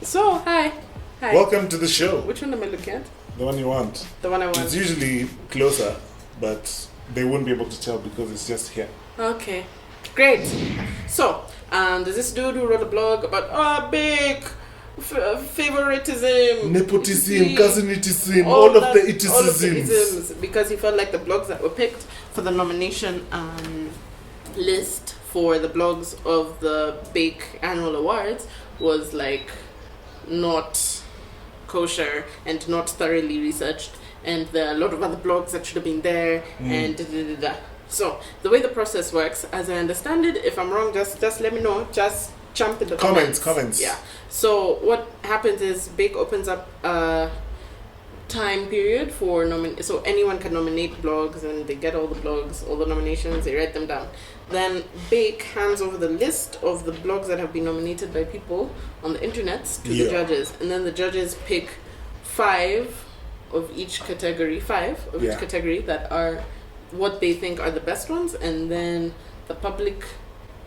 So, hi. Hi. Welcome to the show. Which one am I looking at? The one you want. The one I want. It's usually closer, but they won't be able to tell because it's just here. Okay. Great. So, there's this dude who wrote a blog about B.A.K.E, favoritism, Nepotism, cousinism, all of the isms, because he felt like the blogs that were picked for the nomination list for the blogs of the B.A.K.E annual awards was like not kosher and not thoroughly researched, and there are a lot of other blogs that should have been there and da. So the way the process works, as I understand it, if I'm wrong, just let me know. Just jump in the comments. Yeah. So what happens is B.A.K.E opens up a time period for so anyone can nominate blogs, and they get all the blogs, all the nominations, they write them down. Then B.A.K.E hands over the list of the blogs that have been nominated by people on the internet to the judges, and then the judges pick five of each category that are what they think are the best ones, and then the public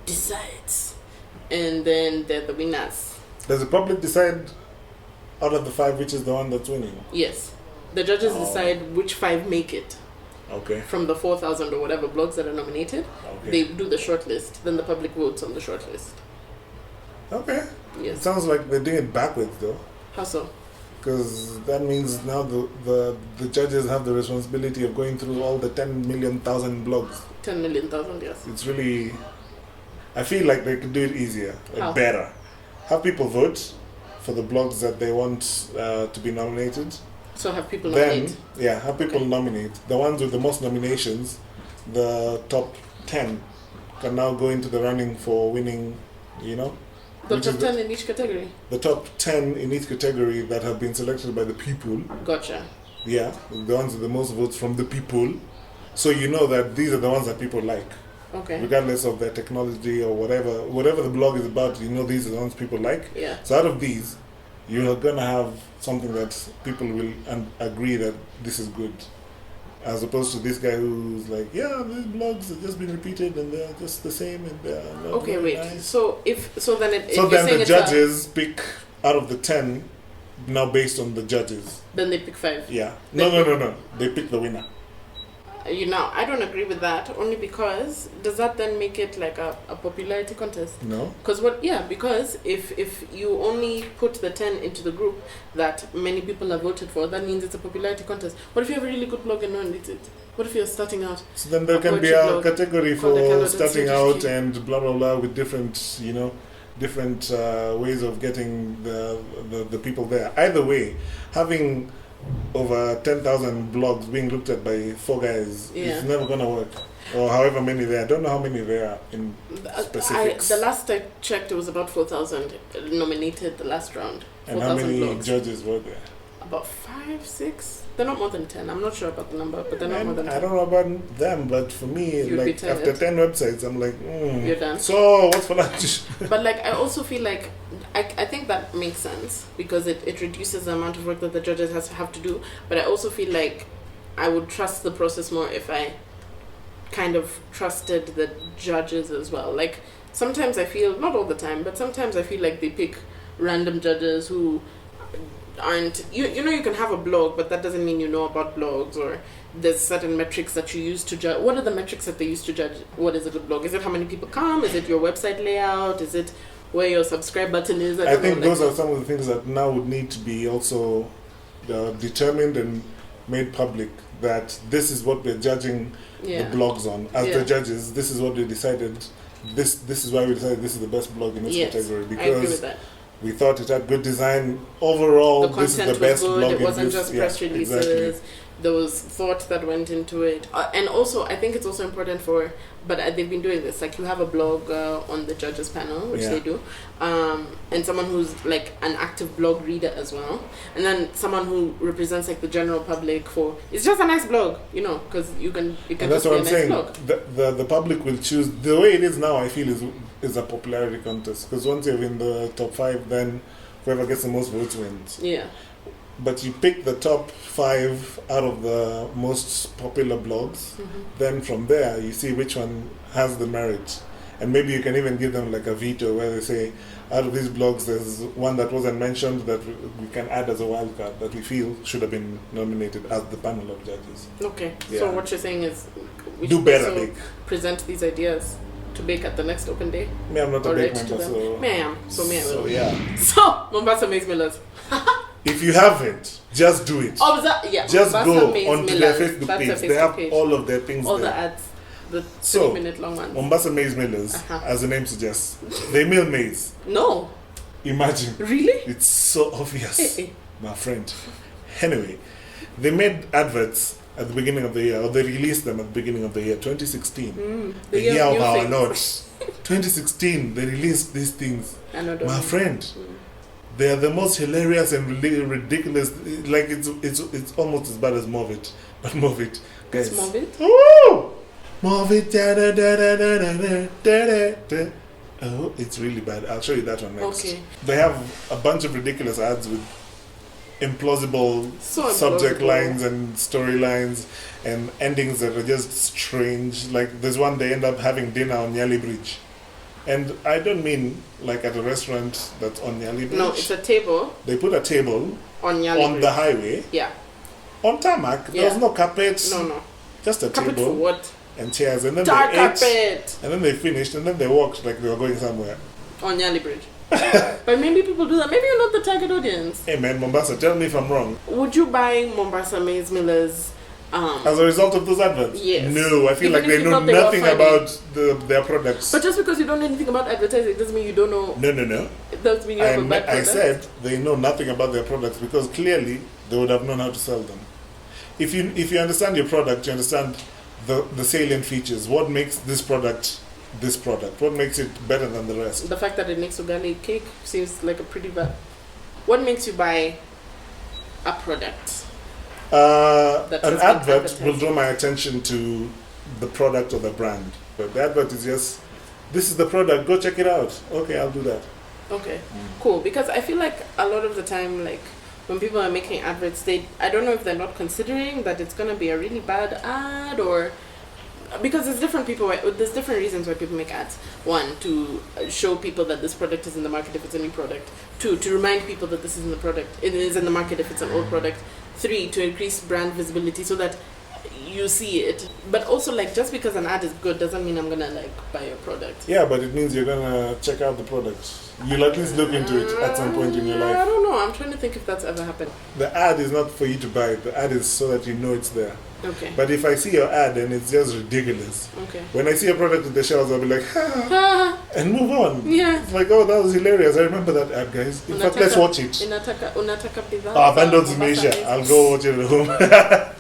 decides, and then they're the winners. Does the public decide out of the five which is the one that's winning? Yes. The judges decide which five make it. Okay. From the 4,000 or whatever blogs that are nominated, they do the short list, then the public votes on the short list. Okay. Yes. It sounds like they're doing it backwards though. How so? Because that means now the judges have the responsibility of going through all the 10 million thousand blogs. 10 million thousand, yes. It's really, I feel like they could do it easier, How? better. Have people vote for the blogs that they want to be nominated. So have people nominate? Then, have people nominate. The ones with the most nominations, the top 10, can now go into the running for winning, The top 10 in each category? The top 10 in each category that have been selected by the people. Gotcha. Yeah, the ones with the most votes from the people. So you know that these are the ones that people like. Okay. Regardless of their technology or whatever the blog is about, these are the ones people like. Yeah. So out of these, you're going to have something that people will agree that this is good. As opposed to this guy who's like, these blogs have just been repeated and they're just the same and they're not okay, wait. Nice. So then the judges pick out of the 10 now based on the judges. Then they pick 5. Yeah. No. They pick the winner. I don't agree with that, only because does that then make it like a popularity contest? No. Because if you only put the 10 into the group that many people have voted for, that means it's a popularity contest. What if you have a really good blog and no one reads it? What if you're starting out? So then there can be a category for starting out and blah blah blah with different ways of getting the people there. Either way, having over 10,000 blogs being looked at by 4 guys is never going to work. Or however many there are. I don't know how many there are in specifics. The last I checked, it was about 4,000 nominated the last round. And how many blogs. Judges were there? About 5, 6. They're not more than 10. I'm not sure about the number, but they're not more than 10. I don't know about them, but for me, like after 10 websites, I'm like, you're done. So what's for lunch? But I also feel like I think that makes sense because it reduces the amount of work that the judges have to do. But I also feel like I would trust the process more if I kind of trusted the judges as well. Like sometimes I feel, not all the time, but sometimes I feel like they pick random judges who aren't you can have a blog, but that doesn't mean you know about blogs, or there's certain metrics that you use to judge. What are the metrics that they use to judge what is a good blog? Is it how many people come? Is it your website layout? Is it where your subscribe button is? I think those are some of the things that now would need to be also determined and made public, that this is what we're judging the blogs on. As the judges, this is what they decided. This is why we decided this is the best blog in this category, because I agree with that. We thought it had good design. Overall, this is the best blog. It wasn't just press releases. Exactly. There was thought that went into it. And also, I think it's also important but they've been doing this. Like, you have a blog on the judges panel, which they do. And someone who's, like, an active blog reader as well. And then someone who represents, like, the general public it's just a nice blog, because it can that's just what be I'm a nice saying. blog. The public will choose. The way it is now, I feel, is a popularity contest. Because once you're in the top 5, then whoever gets the most votes wins. Yeah. But you pick the top 5 out of the most popular blogs. Then from there, you see which one has the merit. And maybe you can even give them like a veto where they say, out of these blogs, there's one that wasn't mentioned that we can add as a wild card that we feel should have been nominated as the panel of judges. Okay. Yeah. So what you're saying is we do should better, also B.A.K.E. present these ideas to B.A.K.E. at the next open day. Me, I'm not a B.A.K.E. member, so... Me, I am. So me, I will. So, yeah. So, Mombasa Maize Millers. If you haven't, just do it. Yeah. Just Mombasa go Maize onto Millers. their Facebook That's page. their They have page. all of their things all there. the ads. The 30-minute long ones. Mombasa Maize Millers, as the name suggests, they mill maize. No. Imagine. Really? It's so obvious, my friend. Anyway, they made adverts at the beginning of the year, or they released them at the beginning of the year, 2016. The year of our Lord. 2016, they released these things. My friend, they are the most hilarious and ridiculous. Like it's almost as bad as Move It, but Move It, guys. It's Move It. Woo! Move it, da da da da da da da da. Oh, it's really bad. I'll show you that one next. Okay. They have a bunch of ridiculous ads with implausible subject lines and storylines and endings that are just strange. Like there's one they end up having dinner on Nyali Bridge. And I don't mean like at a restaurant that's on Nyali Bridge. No, it's a table. They put a table on Nyali Bridge. The highway. Yeah. On tarmac. There was no carpet. No. Just a carpet table. For what? And chairs, and then Dark they carpet. ate, and then they finished, and then they walked like they were going somewhere. On Nyali Bridge. But maybe people do that. Maybe you're not the target audience. Hey man, Mombasa, tell me if I'm wrong. Would you buy Mombasa Maize Millers as a result of those adverts? Yes. No, I feel like they know nothing about their products. But just because you don't know anything about advertising doesn't mean you don't know. No. It doesn't mean you have a bad product. I said they know nothing about their products because clearly they would have known how to sell them. If you understand your product, you understand the salient features. What makes this product? What makes it better than the rest? The fact that it makes ugali cake seems like a pretty bad. What makes you buy a product? An advert will draw my attention to the product or the brand. But the advert is just, this is the product, go check it out. Okay, I'll do that. Okay, cool. Because I feel like a lot of the time, like when people are making adverts, I don't know if they're not considering that it's gonna be a really bad ad, or because there's different reasons why people make ads. One, to show people that this product is in the market if it's a new product. Two, to remind people that this is in the product. It is in the market if it's an old product. Three, to increase brand visibility so that you see it. But also, like, just because an ad is good doesn't mean I'm gonna like buy your product. Yeah, but it means you're gonna check out the product. You'll at least look into it at some point in your life. I don't know. I'm trying to think if that's ever happened. The ad is not for you to buy. The ad is so that you know it's there. Okay. But if I see your ad and it's just ridiculous, okay. When I see a product in the shelves, I'll be like, ha, and move on. Yeah. It's like, oh, that was hilarious. I remember that ad, guys. In fact, let's watch it. Unataka bidhaa. Bundles in Asia. I'll go watch it at home.